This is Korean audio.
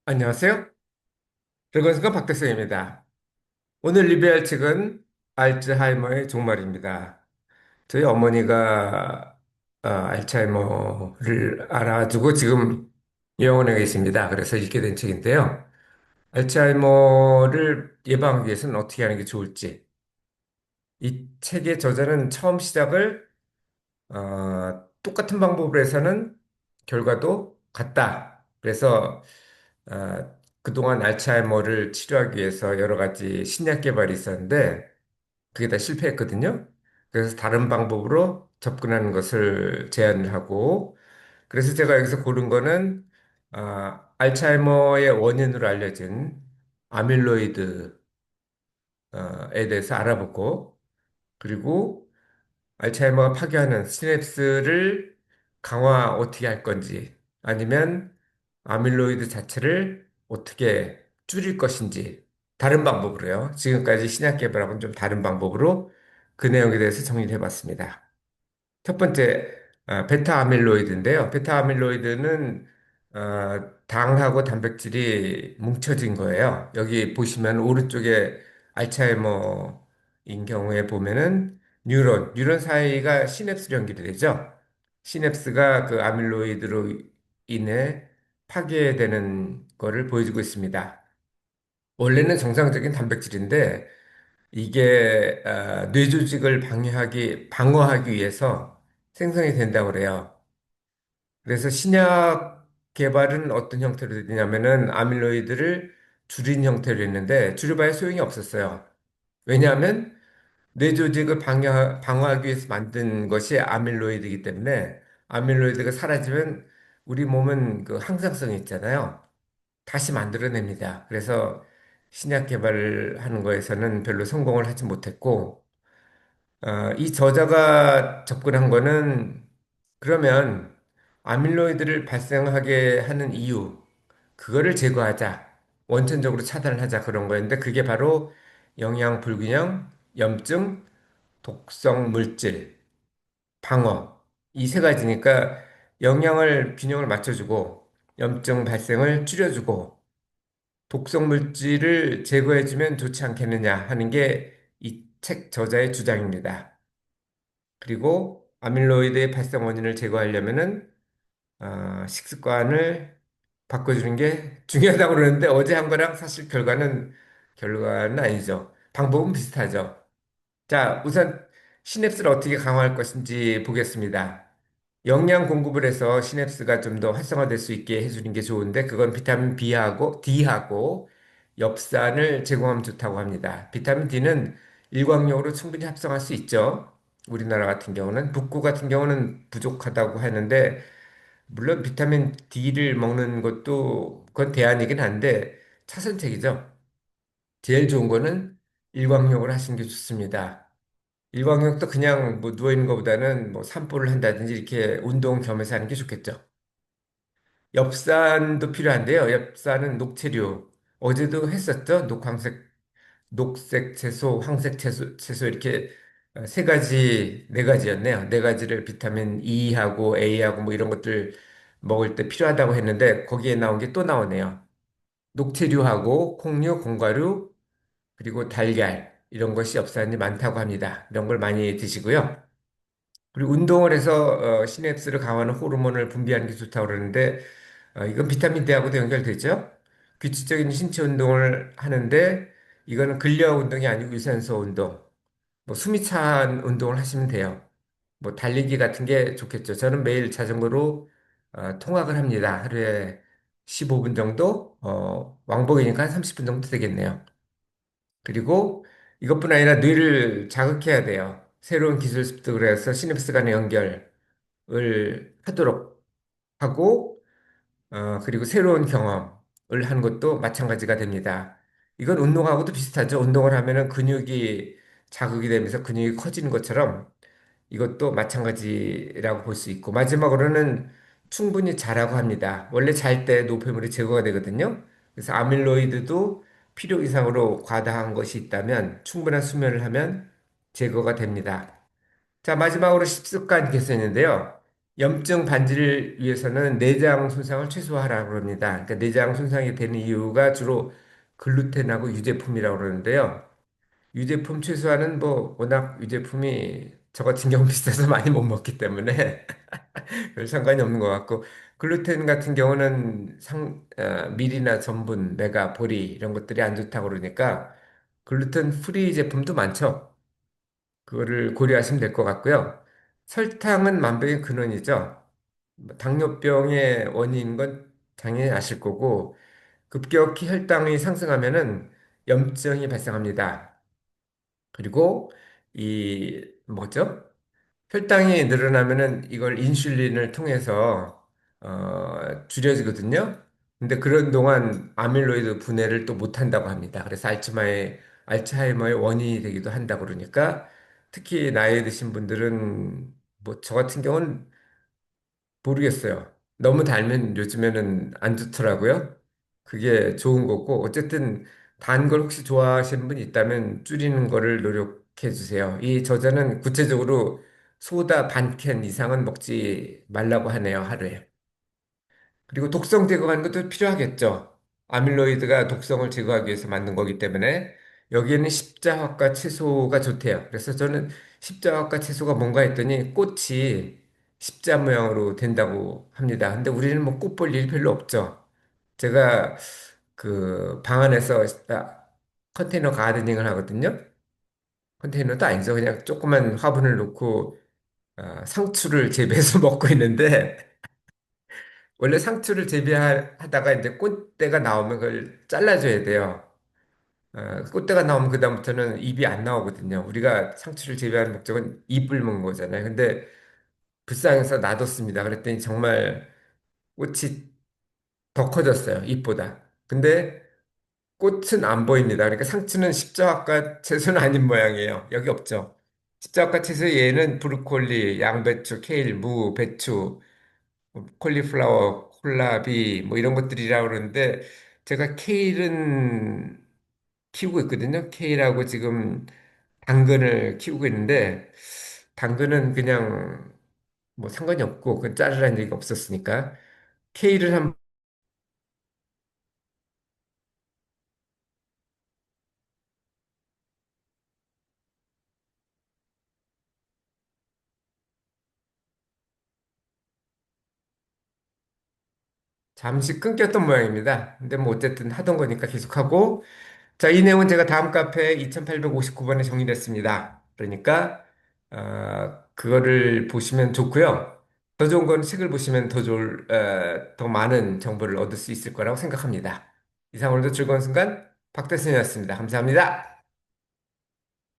안녕하세요. 대건수가 박대성입니다. 오늘 리뷰할 책은 알츠하이머의 종말입니다. 저희 어머니가 알츠하이머를 알아주고 지금 영원에 계십니다. 그래서 읽게 된 책인데요. 알츠하이머를 예방하기 위해서는 어떻게 하는 게 좋을지. 이 책의 저자는 처음 시작을 똑같은 방법으로 해서는 결과도 같다. 그래서 그동안 알츠하이머를 치료하기 위해서 여러 가지 신약 개발이 있었는데 그게 다 실패했거든요. 그래서 다른 방법으로 접근하는 것을 제안을 하고 그래서 제가 여기서 고른 거는 알츠하이머의 원인으로 알려진 아밀로이드에 대해서 알아보고 그리고 알츠하이머가 파괴하는 시냅스를 강화 어떻게 할 건지 아니면 아밀로이드 자체를 어떻게 줄일 것인지 다른 방법으로요. 지금까지 신약 개발하고는 좀 다른 방법으로 그 내용에 대해서 정리를 해봤습니다. 첫 번째, 베타 아밀로이드인데요. 베타 아밀로이드는 당하고 단백질이 뭉쳐진 거예요. 여기 보시면 오른쪽에 알츠하이머인 경우에 보면은 뉴런 사이가 시냅스로 연결이 되죠. 시냅스가 그 아밀로이드로 인해 파괴되는 거를 보여주고 있습니다. 원래는 정상적인 단백질인데 이게 뇌조직을 방어하기 위해서 생성이 된다고 그래요. 그래서 신약 개발은 어떤 형태로 되냐면은 아밀로이드를 줄인 형태로 했는데 줄여봐야 소용이 없었어요. 왜냐하면 뇌조직을 방어하기 위해서 만든 것이 아밀로이드이기 때문에 아밀로이드가 사라지면 우리 몸은 그 항상성이 있잖아요. 다시 만들어냅니다. 그래서 신약 개발을 하는 거에서는 별로 성공을 하지 못했고, 이 저자가 접근한 거는 그러면 아밀로이드를 발생하게 하는 이유, 그거를 제거하자, 원천적으로 차단을 하자 그런 거였는데 그게 바로 영양 불균형, 염증, 독성 물질, 방어 이 세 가지니까 영양을 균형을 맞춰주고 염증 발생을 줄여주고 독성 물질을 제거해주면 좋지 않겠느냐 하는 게 이 책 저자의 주장입니다. 그리고 아밀로이드의 발생 원인을 제거하려면은 식습관을 바꿔주는 게 중요하다고 그러는데 어제 한 거랑 사실 결과는 아니죠. 방법은 비슷하죠. 자, 우선 시냅스를 어떻게 강화할 것인지 보겠습니다. 영양 공급을 해서 시냅스가 좀 더 활성화될 수 있게 해주는 게 좋은데 그건 비타민 B하고 D하고 엽산을 제공하면 좋다고 합니다. 비타민 D는 일광욕으로 충분히 합성할 수 있죠. 우리나라 같은 경우는 북구 같은 경우는 부족하다고 하는데 물론 비타민 D를 먹는 것도 그건 대안이긴 한데 차선책이죠. 제일 좋은 거는 일광욕을 하시는 게 좋습니다. 일광욕도 그냥 뭐 누워 있는 것보다는 뭐 산보를 한다든지 이렇게 운동 겸해서 하는 게 좋겠죠. 엽산도 필요한데요. 엽산은 녹채류. 어제도 했었죠. 녹색 채소, 황색 채소 이렇게 세 가지, 네 가지였네요. 네 가지를 비타민 E하고 A하고 뭐 이런 것들 먹을 때 필요하다고 했는데 거기에 나온 게 또 나오네요. 녹채류하고 콩류, 견과류, 그리고 달걀 이런 것이 엽산이 많다고 합니다. 이런 걸 많이 드시고요. 그리고 운동을 해서 시냅스를 강화하는 호르몬을 분비하는 게 좋다고 그러는데 이건 비타민 D하고도 연결되죠. 규칙적인 신체 운동을 하는데 이거는 근력 운동이 아니고 유산소 운동, 뭐 숨이 찬 운동을 하시면 돼요. 뭐 달리기 같은 게 좋겠죠. 저는 매일 자전거로 통학을 합니다. 하루에 15분 정도, 왕복이니까 한 30분 정도 되겠네요. 그리고 이것뿐 아니라 뇌를 자극해야 돼요. 새로운 기술 습득을 해서 시냅스 간의 연결을 하도록 하고, 그리고 새로운 경험을 하는 것도 마찬가지가 됩니다. 이건 운동하고도 비슷하죠. 운동을 하면은 근육이 자극이 되면서 근육이 커지는 것처럼 이것도 마찬가지라고 볼 수 있고, 마지막으로는 충분히 자라고 합니다. 원래 잘 때 노폐물이 제거가 되거든요. 그래서 아밀로이드도 필요 이상으로 과다한 것이 있다면 충분한 수면을 하면 제거가 됩니다. 자, 마지막으로 식습관 개선인데요. 염증 반지를 위해서는 내장 손상을 최소화하라고 그럽니다. 그러니까 내장 손상이 되는 이유가 주로 글루텐하고 유제품이라고 그러는데요. 유제품 최소화는 뭐 워낙 유제품이 저 같은 경우 비싸서 많이 못 먹기 때문에 별 상관이 없는 것 같고 글루텐 같은 경우는 밀이나 전분, 메가, 보리 이런 것들이 안 좋다고 그러니까 글루텐 프리 제품도 많죠. 그거를 고려하시면 될 것 같고요. 설탕은 만병의 근원이죠. 당뇨병의 원인인 건 당연히 아실 거고 급격히 혈당이 상승하면은 염증이 발생합니다. 그리고 이 뭐죠? 혈당이 늘어나면은 이걸 인슐린을 통해서 줄여지거든요. 근데 그런 동안 아밀로이드 분해를 또 못한다고 합니다. 그래서 알츠하이머의 원인이 되기도 한다고 그러니까 특히 나이 드신 분들은 뭐 저 같은 경우는 모르겠어요. 너무 달면 요즘에는 안 좋더라고요. 그게 좋은 거고 어쨌든 단 걸 혹시 좋아하시는 분 있다면 줄이는 거를 노력해 주세요. 이 저자는 구체적으로 소다 반 캔 이상은 먹지 말라고 하네요, 하루에. 그리고 독성 제거하는 것도 필요하겠죠. 아밀로이드가 독성을 제거하기 위해서 만든 거기 때문에 여기에는 십자화과 채소가 좋대요. 그래서 저는 십자화과 채소가 뭔가 했더니 꽃이 십자 모양으로 된다고 합니다. 근데 우리는 뭐 꽃 볼 일이 별로 없죠. 제가 그 방 안에서 컨테이너 가드닝을 하거든요. 컨테이너도 아니죠. 그냥 조그만 화분을 놓고 상추를 재배해서 먹고 있는데 원래 상추를 재배하다가 이제 꽃대가 나오면 그걸 잘라줘야 돼요. 꽃대가 나오면 그다음부터는 잎이 안 나오거든요. 우리가 상추를 재배하는 목적은 잎을 먹는 거잖아요. 근데 불쌍해서 놔뒀습니다. 그랬더니 정말 꽃이 더 커졌어요. 잎보다. 근데 꽃은 안 보입니다. 그러니까 상추는 십자화과 채소는 아닌 모양이에요. 여기 없죠. 십자화과 채소 얘는 브로콜리, 양배추, 케일, 무, 배추, 뭐 콜리플라워, 콜라비 뭐 이런 것들이라고 그러는데 제가 케일은 키우고 있거든요. 케일하고 지금 당근을 키우고 있는데 당근은 그냥 뭐 상관이 없고 그 자르라는 얘기가 없었으니까 케일을 한 잠시 끊겼던 모양입니다. 근데 뭐 어쨌든 하던 거니까 계속하고 자, 이 내용은 제가 다음 카페 2859번에 정리했습니다. 그러니까 그거를 보시면 좋고요. 더 좋은 건 책을 보시면 더 많은 정보를 얻을 수 있을 거라고 생각합니다. 이상 오늘도 즐거운 순간 박대순이었습니다. 감사합니다.